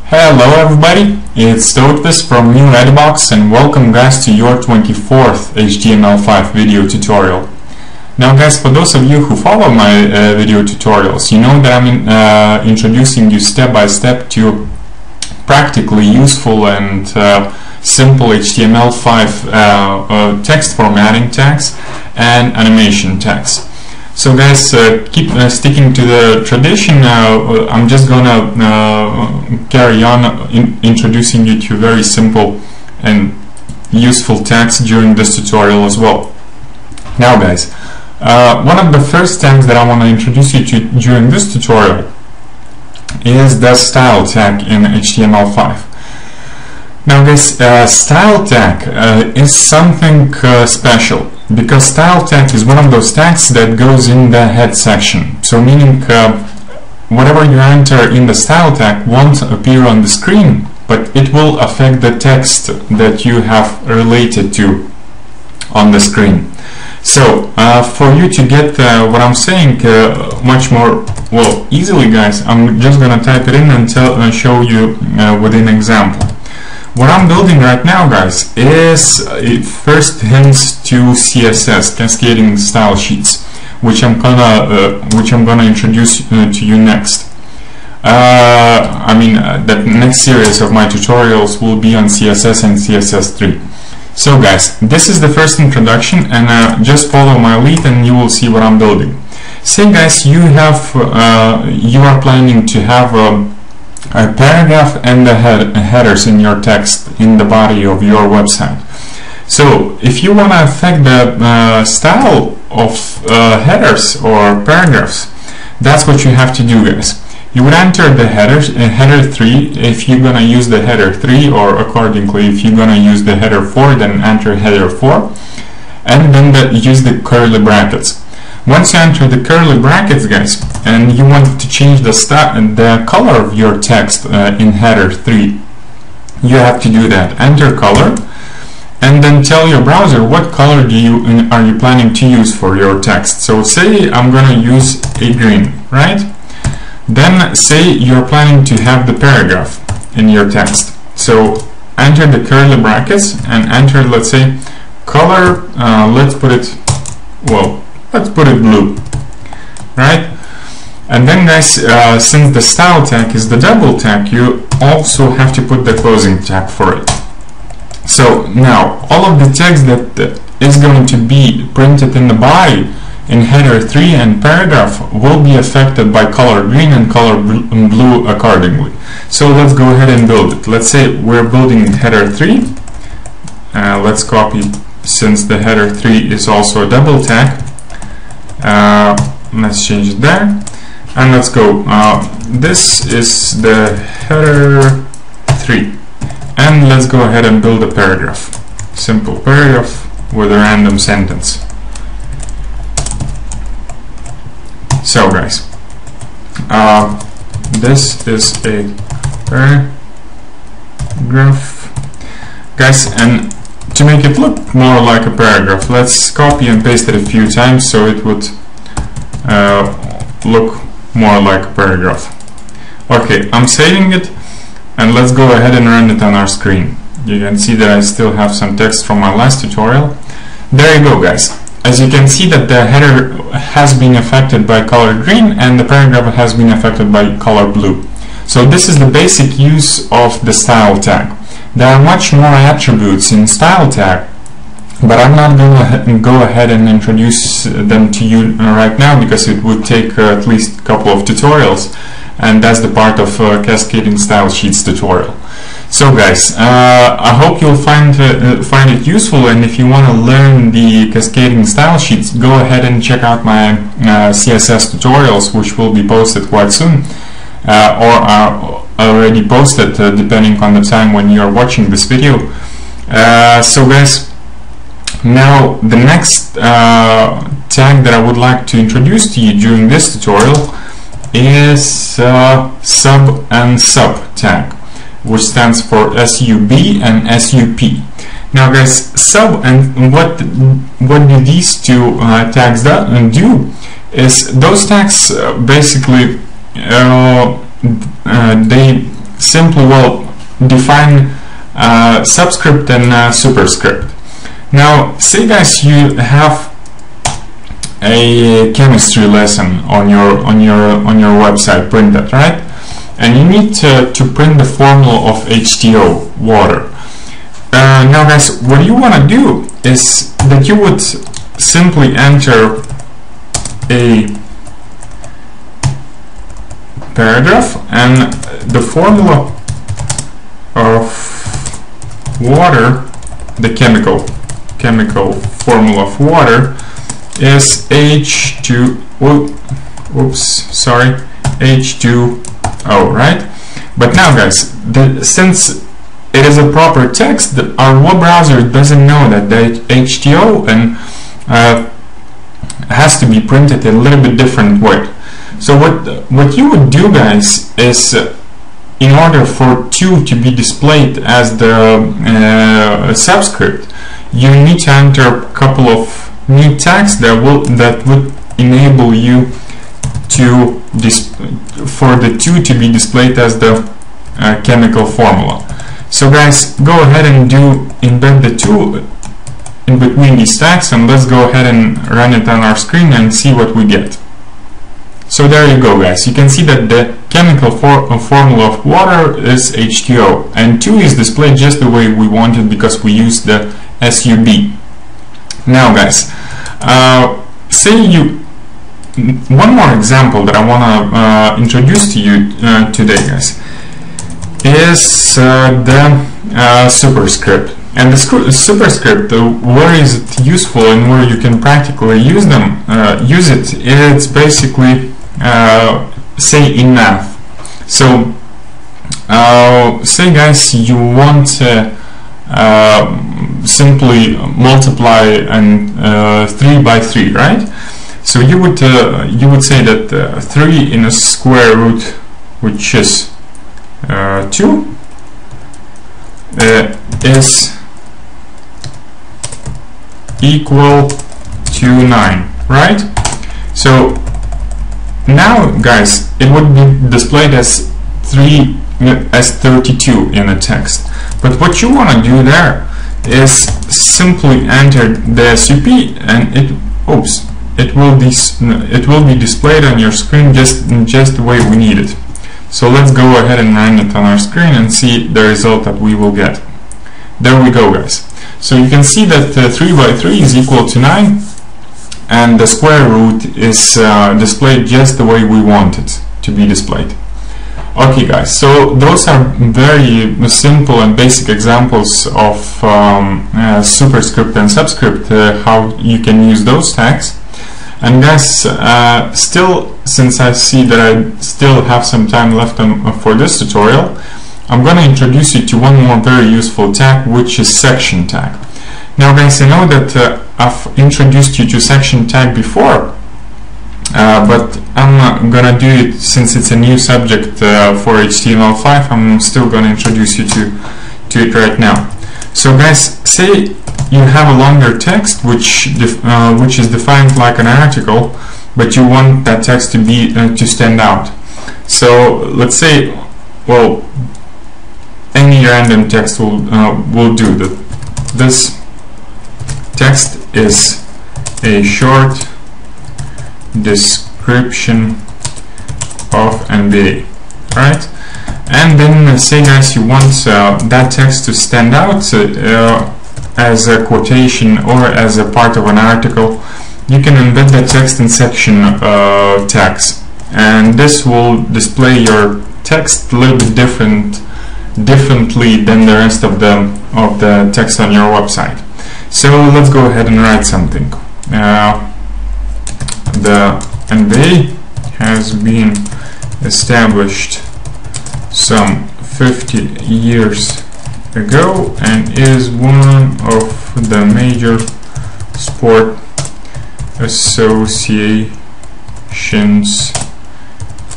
Hello everybody, it's Toadvis from New Redbox and welcome guys to your 24th HTML5 video tutorial. Now guys, for those of you who follow my video tutorials, you know that I'm introducing you step by step to practically useful and simple HTML5 text formatting tags and animation tags. So guys, keep sticking to the tradition. I'm just gonna carry on introducing you to very simple and useful tags during this tutorial as well. Now guys, one of the first tags that I want to introduce you to during this tutorial is the style tag in HTML5. Now guys, style tag is something special, because style tag is one of those tags that goes in the head section. So meaning whatever you enter in the style tag won't appear on the screen, but it will affect the text that you have related to on the screen. So for you to get what I'm saying much more easily guys, I'm just gonna type it in and show you with an example. What I'm building right now guys is it first hints to CSS, cascading style sheets, which I'm gonna introduce to you next. The next series of my tutorials will be on CSS and CSS3. So guys, this is the first introduction, and just follow my lead and you will see what I'm building. Say guys, you are planning to have a paragraph and the headers in your text in the body of your website. So if you want to affect the style of headers or paragraphs, that's what you have to do guys. You would enter the header 3 if you're gonna use the header 3, or accordingly if you're gonna use the header 4, then enter header 4, and then use the curly brackets. Once you enter the curly brackets guys, and you want to change the color of your text in header 3, you have to do that. Enter color, and then tell your browser what color are you planning to use for your text. So say I'm gonna use a green, right? Then say you're planning to have the paragraph in your text. So enter the curly brackets and enter, let's say, color, let's put it blue, right? And then guys, since the style tag is the double tag, you also have to put the closing tag for it. So now all of the text that is going to be printed in the body in header 3 and paragraph will be affected by color green and color blue accordingly. So let's go ahead and build it. Let's say we're building header 3. Let's copy, since the header 3 is also a double tag. Let's change it there, and let's go. This is the header 3, and let's go ahead and build a paragraph. Simple paragraph with a random sentence. So guys, this is a paragraph guys, and to make it look more like a paragraph, let's copy and paste it a few times so it would look more like a paragraph. Okay, I'm saving it, and let's go ahead and run it on our screen. You can see that I still have some text from my last tutorial. There you go guys. As you can see that the header has been affected by color green and the paragraph has been affected by color blue. So this is the basic use of the style tag. There are much more attributes in style tag, but I'm not going to go ahead and introduce them to you right now, because it would take at least a couple of tutorials, and that's the part of cascading style sheets tutorial. So guys, I hope you'll find it useful, and if you want to learn the cascading style sheets, go ahead and check out my CSS tutorials, which will be posted quite soon, or are already posted depending on the time when you are watching this video. So guys, now the next tag that I would like to introduce to you during this tutorial is sub and sub tag, which stands for SUB and SUP. Now guys, sub and what do these two tags do is those tags basically they simply define subscript and superscript. Now, say guys, you have a chemistry lesson on your website printed, right? And you need to print the formula of H2O, water. Now guys, what you want to do is that you would simply enter a paragraph, and the formula of water, the chemical formula of water is H2O, right? But now guys, since it is a proper text, our web browser doesn't know that the H2O and has to be printed a little bit different way. So what you would do guys is, in order for 2 to be displayed as the subscript, you need to enter a couple of new tags that would enable you to for the 2 to be displayed as the chemical formula. So guys, go ahead and embed the 2 in between these tags, and let's go ahead and run it on our screen and see what we get. So there you go guys, you can see that the chemical formula of water is H2O, and 2 is displayed just the way we wanted because we used the SUB. Now guys, one more example that I want to introduce to you today guys is the superscript. And the superscript, where is it useful and where you can practically use it, it's basically say in math. So say guys, you want to simply multiply 3 by 3, right? So you would say that 3 in a square root, which is 2, is equal to 9, right? So now guys, it would be displayed as 32 in the text. But what you want to do there is simply enter the SUP, and it will be displayed on your screen just the way we need it. So let's go ahead and run it on our screen and see the result that we will get. There we go guys. So you can see that 3 by 3 is equal to 9, and the square root is displayed just the way we want it to be displayed. Okay guys, so those are very simple and basic examples of superscript and subscript, how you can use those tags. And guys, since I see that I still have some time left for this tutorial, I'm going to introduce you to one more very useful tag, which is section tag. Now guys, I know that I've introduced you to section tag before, but I'm gonna do it since it's a new subject for HTML5. I'm still gonna introduce you to it right now. So guys, say you have a longer text which is defined like an article, but you want that text to be to stand out. So let's say, well, any random text will do. This text is a short description of NBA, right? And then say guys, you want that text to stand out as a quotation or as a part of an article. You can embed that text in section tags, and this will display your text a little bit differently than the rest of the text on your website. So let's go ahead and write something. The NBA has been established some 50 years ago and is one of the major sport associations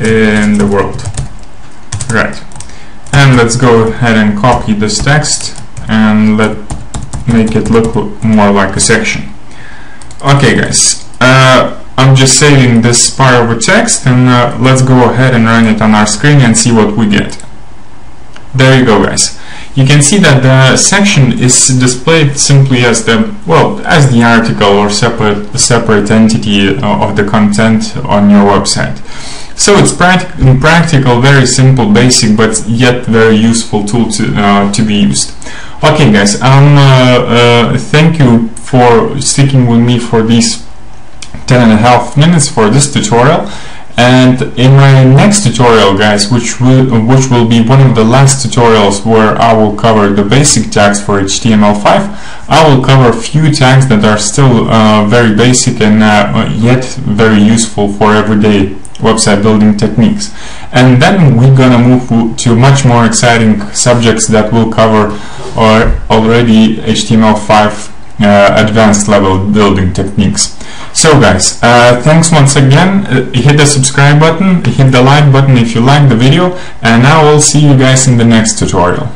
in the world. Right. And let's go ahead and copy this text and make it look more like a section. Okay guys, I'm just saving this part of a text, and let's go ahead and run it on our screen and see what we get. There you go, guys. You can see that the section is displayed simply as the article or separate entity of the content on your website. So it's practical, very simple, basic, but yet very useful tool to be used. Okay, guys, thank you for sticking with me for these 10.5 minutes for this tutorial. And in my next tutorial, guys, which will be one of the last tutorials where I will cover the basic tags for HTML5, I will cover a few tags that are still very basic and yet very useful for everyday website building techniques. And then we're gonna move to much more exciting subjects that will cover already HTML5 advanced level building techniques. So guys, thanks once again. Hit the subscribe button, hit the like button if you like the video, and I will see you guys in the next tutorial.